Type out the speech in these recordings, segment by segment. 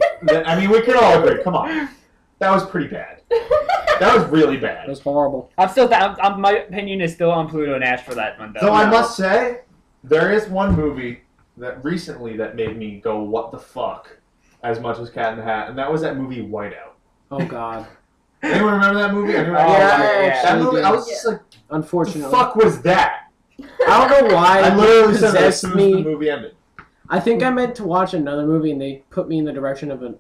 I mean, we can all agree. Come on. That was pretty bad. That was really bad. It was horrible. My opinion is still on Pluto and Ash for that one, though. So I must say, there is one movie that recently that made me go, what the fuck, as much as Cat in the Hat, and that was that movie Whiteout. Oh, God. Anyone remember that movie? Anyone? Yeah, that movie, I was just like, unfortunately. what the fuck was that? I don't know why. I literally said that as possessed soon as me. the movie ended. I think I meant to watch another movie, and they put me in the direction of a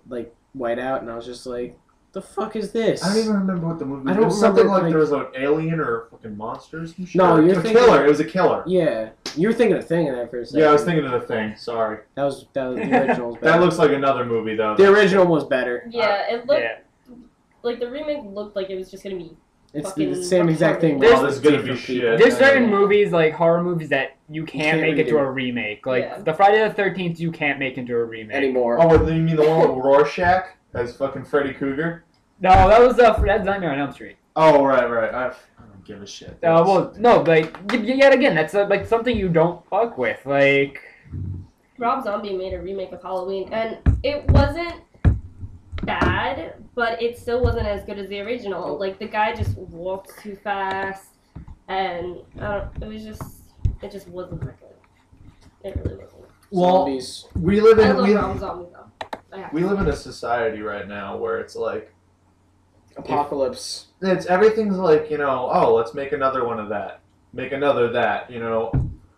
Whiteout, and I was just like, "The fuck is this?" I don't even remember what the movie was. I don't It was something remember, like there was an alien or fucking monsters and shit. No, you're a thinking- killer. It was a killer. Yeah, you were thinking of Thing in there for a second. Yeah, I was thinking of The Thing. Sorry. that was the original. Was better. That looks like another movie though. The original was better. Yeah, it looked like the remake looked like it was just gonna be. It's fucking the same exact thing. There's- this is gonna be shit. There's certain movies, like horror movies, that you can't make into redo. a remake. Like Yeah. the Friday the 13th, you can't make into a remake. Anymore. Oh, you mean the one with Rorschach as fucking Freddy Krueger? No, that was that's Nightmare on Elm Street. Oh, right. I don't give a shit. Well, no, like yet again, that's like something you don't fuck with. Like Rob Zombie made a remake of Halloween, and it wasn't bad, but it still wasn't as good as the original. Like the guy just walked too fast, and it just wasn't that good. It really wasn't. Well, Zombies. we live I in love Rob Zombie though. we live in a society right now where it's like Apocalypse. everything's like, oh, let's make another one of that. Make another that,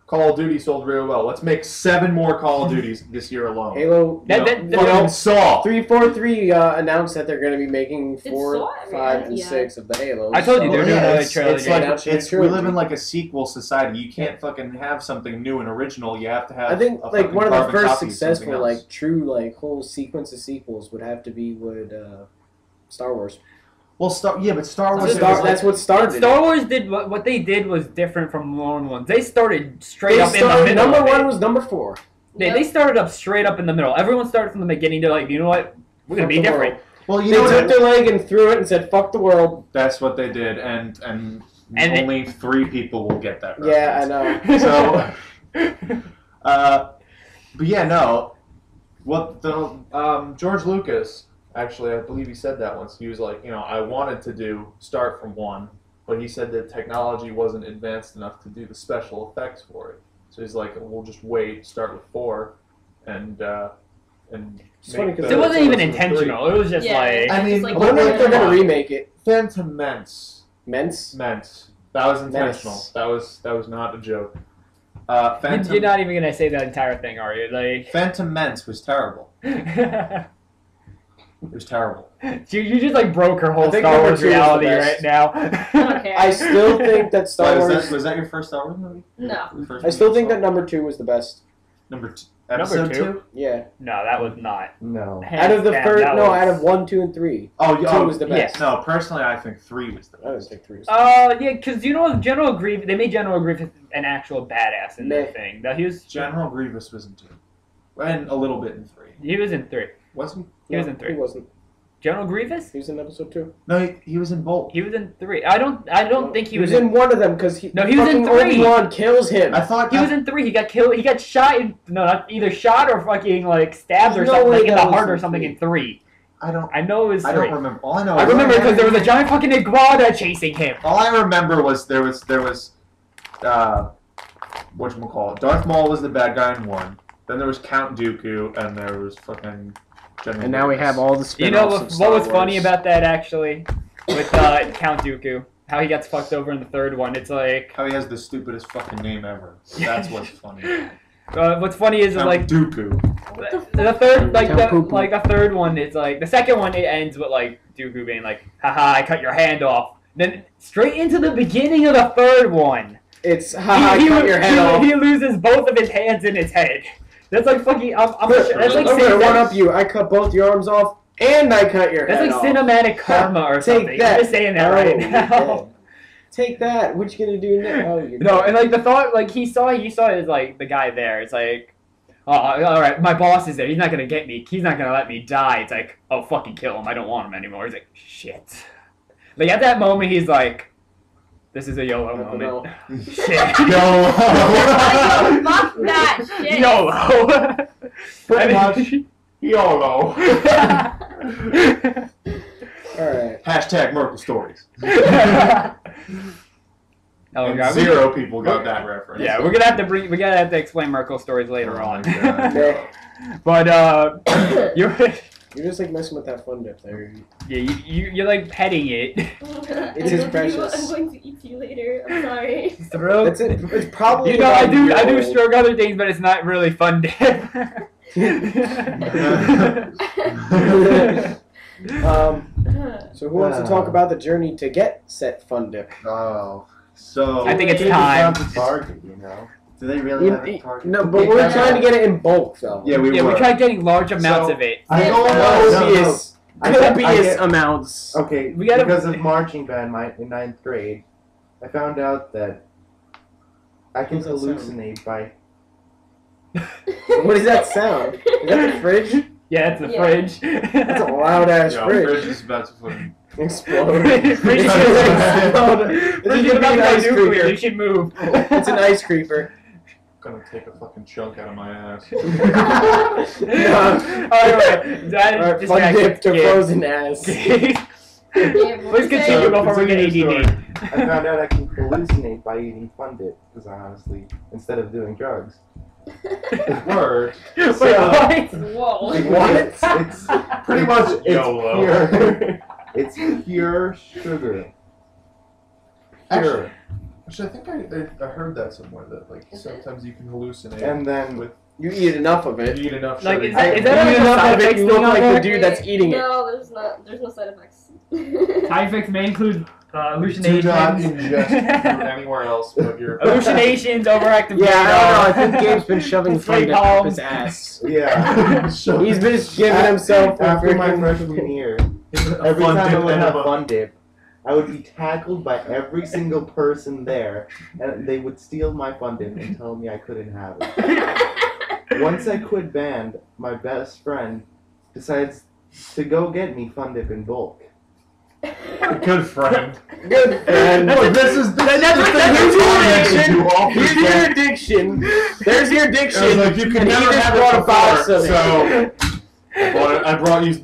Call of Duty sold real well. Let's make 7 more Call of Duties this year alone. Halo. Fucking Saw. 343 announced that they're going to be making 4, Saw 5, and yeah. 6 of the Halos. I told you, they're doing another it's trilogy. like we live in like a sequel society. You can't fucking have something new and original. You have to have. I think a like fucking one of the carbon first copy of something successful else. true whole sequence of sequels would have to be Star Wars. Well, Star Wars. That's what started. Star Wars did what they did was different from lone ones. They started straight up in the middle. Number of 1 it. was number 4. They started up straight up in the middle. Everyone started from the beginning. They're like, you know what? We're gonna be different. Well, They took their leg and threw it and said, "Fuck the world." That's what they did, and only 3 people will get that. Yeah, I know. So, but yeah, no. What the George Lucas actually, I believe he said that once. He was like, I wanted to start from 1, but he said that technology wasn't advanced enough to do the special effects for it. So he's like, we'll just wait, start with 4, and. It's funny 'cause It wasn't even 3. intentional. It was just like. I mean, like, I wonder if they're going to remake it. Phantom Menace. Meant? That was intentional. Menace. That was not a joke. You're not even gonna say that entire thing, are you? Like. Phantom Menace was terrible. It was terrible. You just like broke her I whole think Star number Wars 2 was the reality best. right now. Okay. I still think that Star Wars. Was that your first Star Wars movie? No. I still think that number 2 was the best. Number 2. Number Episode 2? 2? Yeah. No, that was not. No. Out of the Hands first, down, no, that was- out of 1, 2, and 3. Oh, yeah. 2 was the best. yes. No, personally, I think 3 was the I don't best. think 3 was. Yeah, because General Grievous, they made General Grievous an actual badass in their Meh. thing. That he was General Grievous was in 2. And a little bit in 3. He was in 3. Wasn't He was in 3. He wasn't. General Grievous? He was in episode 2. No, he was in both. He was in 3. I don't think he was in one of them because No, he was in 3. Obi-Wan kills him. I thought He was in 3. He got killed. He got shot. Either shot or fucking like stabbed or There's no something way like, in that the was heart or in something 3. in 3. I don't know it was 3. remember. All I know I is remember because there was a giant fucking iguana chasing him. All I remember was there was whatchamacallit, Darth Maul was the bad guy in 1. Then there was Count Dooku, and there was fucking General And now we Grievous. have all the spin-offs You know of Star what was Wars. funny about that actually, with Count Dooku, how he gets fucked over in the 3rd one. It's like How he has the stupidest fucking name ever. That's what's funny. what's funny is Count like Dooku. the third Count Poo-Poo. the 3rd one. It's like the 2nd one. It ends with like Dooku being like, "Haha, I cut your hand off." Then straight into the beginning of the 3rd one. It's haha, cut your head off. He loses both of his hands in his head. That's like fucking. That's like I'm gonna one up you. I cut both your arms off, and I cut your That's head like off. cinematic karma or Take something. that. I'm just saying that Oh, right you're now. dead. Take that. What you gonna do now? Oh, you're No, dead. and like the thought, like he saw it like the guy there. It's like, oh, all right, my boss is there. He's not gonna get me. He's not gonna let me die. It's like, oh, fucking kill him. I don't want him anymore. He's like, shit. Like at that moment, he's like, this is a YOLO moment. Shit. Fuck that shit. YOLO. Pretty much. YOLO. Alright. Hashtag Merkle Stories. Oh, And God. 0 people got that reference. Yeah, we're gonna have to explain Merkle stories later Oh on. my God. But you're You're just like messing with that fun dip there. yeah, you're like petting it. It's his precious. I'm going to eat you later. I'm sorry. Throat. That's it. It's probably. You know, I about a year do old. stroke other things, but it's not really fun dip. So who wants to talk about the journey to get set fun dip? Oh. So I think it's Maybe time. down to Target, you know? Do they really have a Target? No, but we're trying to get it in bulk though. yeah, we Yeah, were. we tried getting large amounts So- of it. I No, know. copious, I get- copious amounts. Okay, We gotta- because of marching band in 9th grade, I found out that I can What does that sound? hallucinate by... What does that sound? Is that the fridge? Yeah, it's the Yeah. fridge. That's a loud ass Yo, fridge. Fridge is about to fucking. Explode. Fridge is Explode. This Fridge is is gonna about be to an go ice nuclear. creeper. You should move. It's an ice creeper. Gonna take a fucking chunk out of my ass. Alright, Alright, fun dip to frozen ass. Let's continue before we get Continue ADD. I found out I can hallucinate by eating Fun Dip, because honestly, instead of doing drugs. Word. Wait, So- what? Whoa. It's Pretty much it's YOLO. pure, it's pure sugar. Pure. Actually, I think I heard that somewhere that like sometimes you can hallucinate And then with You eat enough of it. you eat enough Like, sugar. is that You like eat a enough side of it, effects you thing look on like there? the dude that's eating it. No, there's not. There's no side effects. Side effects may include Do not hallucinations. ingest food anywhere else but your. Hallucinations, overactive Yeah, I don't know. I radar. think Gabe's been shoving fun Sweet dip up home. his ass. Yeah. He's been just giving himself a After my freaking- freshman year, every Fun time I dip would have enema. Fun Dip, I would be tackled by every single person there, and they would steal my Fun Dip and tell me I couldn't have it. Once I quit band, my best friend decides to go get me Fun Dip in bulk. Good friend. Good friend. Look, this is Here's your addiction. There's your I addiction. was like, you can And he never just have brought it a box before, of it. so I brought you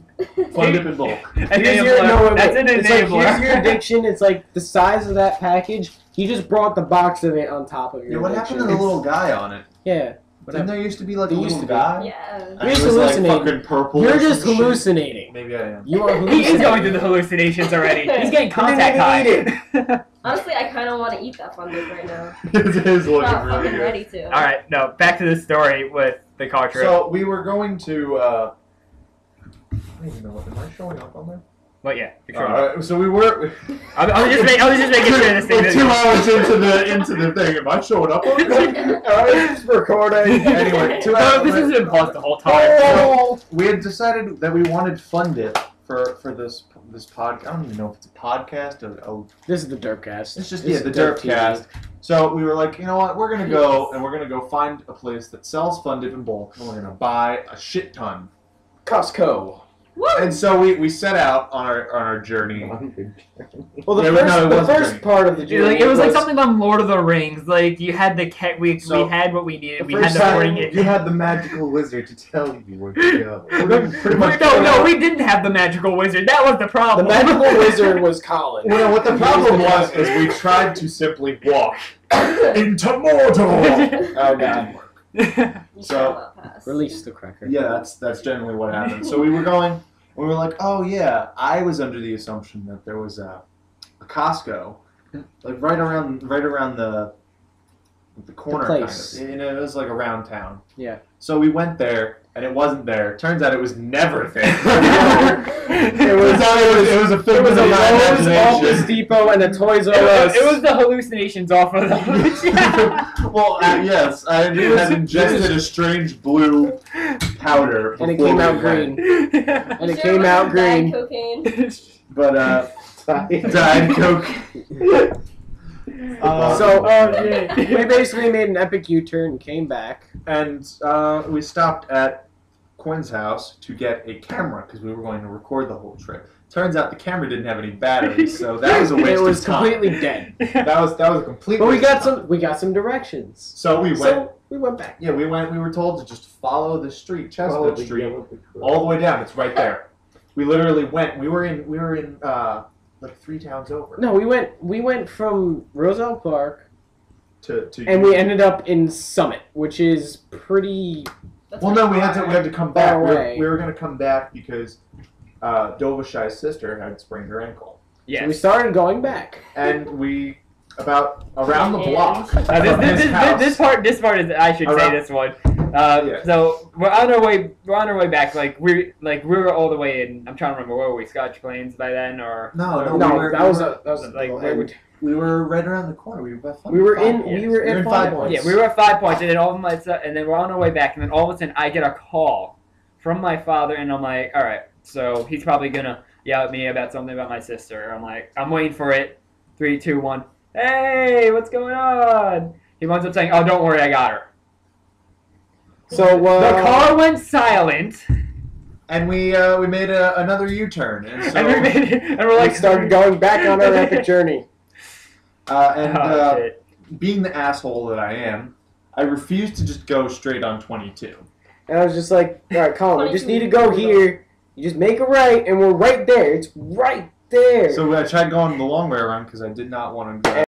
Fun Dip in bulk. Here's your, no, wait, That's wait. an It's like, enabler. here's your addiction. It's like the size of that package. He just brought the box of it on top of your Yeah, what addiction. happened to the little guy on it? Yeah. Didn't there used to be like There a used little to be. guy? Yeah. And You're he just was, like, hallucinating. fucking purple. You're or just some shit. hallucinating. Maybe I am. You are He hallucinating. is going through the hallucinations already. He's getting He didn't contact even high. Honestly, I kind of want to eat that fun dip right now. It is I'm looking not really fucking good. ready to. Alright, no, back to the story with the car trip. So we were going to. I don't even know what. Am I showing up on there? But yeah, you're sure. Alright, so we were. I was just making sure this thing. Like 2 hours into the thing. Am I showing up on this? Alright, it's recording. Anyway, 2 No, hours. this has been paused the whole time. Oh. We had decided that we wanted Fun Dip for this podcast. I don't even know if it's a podcast or This is the Derpcast. it's just This the is Derp Derpcast. So we were like, you know what? We're gonna go and we're gonna go find a place that sells Fun Dip in bulk, and we're gonna buy a shit ton. Costco. Woo! And so we set out on our journey. Well, the Yeah, but no, it the wasn't first journey. part of the journey It was like something on Lord of the Rings. Like you had the we So, had what we needed. The We had first the time boarding it. you had the magical wizard to tell you where to go. Pretty much. No, we didn't have the magical wizard. That was the The problem. magical wizard was Colin. Well, what the problem was is we tried to simply walk into Mordor. Oh god. You So- shall not pass. Release the cracker. Yeah, that's generally what happened. So we were going, and we were like, oh yeah, I was under the assumption that there was a Costco, like right around the corner, place. kind of. And it was like around town. Yeah. So we went there, and it wasn't there. Turns out it was never there. It was a It figment was a of my Lowe's, Office imagination. Depot, and a Toys R Us. It was the hallucinations off of the. Well, yes, I had ingested a strange blue powder, and it before came we out went. green. And it came out green. Cocaine. But Diet Coke. So yeah. we basically made an epic U-turn and came back. And we stopped at Quinn's house to get a camera because we were going to record the whole trip. Turns out the camera didn't have any batteries, so that was a waste It was of time. completely dead. That was a complete. But we waste got of time. some. We got some directions. So we went. back. Yeah, we went. We were told to just follow the street, Follow Chestnut the Street, yellow brick road. all the way down. It's right there. We literally went. We were in like 3 towns over. No, we went from Roosevelt Park, To and we ended up in Summit, which is pretty. That's Well, pretty no, we had far. to come back. Far away. We were going to come back because Dovashai's sister had sprained her ankle, So we Yes. started going back. and we about around the block. This, from his house. this part is. I should say Around- this one. Yeah. So we're on our way back. Like we were all the way in. I'm trying to remember. Where were we? Scotch Plains by then, or No, No, we were, that was like, we were right around the corner. We were, we were in in 5 points. yeah, we were at 5 points, and then all of my stuff, and then we're on our way back, and then all of a sudden I get a call from my father, and I'm like, all right, so he's probably gonna yell at me about something about my sister. I'm like, I'm waiting for it. 3, 2, 1. Hey, what's going on? He winds up saying, oh, don't worry, I got her. So The car went silent, And we made another U-turn, and so and we're we like, started going back on our epic journey. Shit. being the asshole that I am, I refused to just go straight on 22. And I was just like, all right, Colin, we just need to go here. You just make a right, and we're right there. It's right there. So I tried going the long way around because I did not want to go.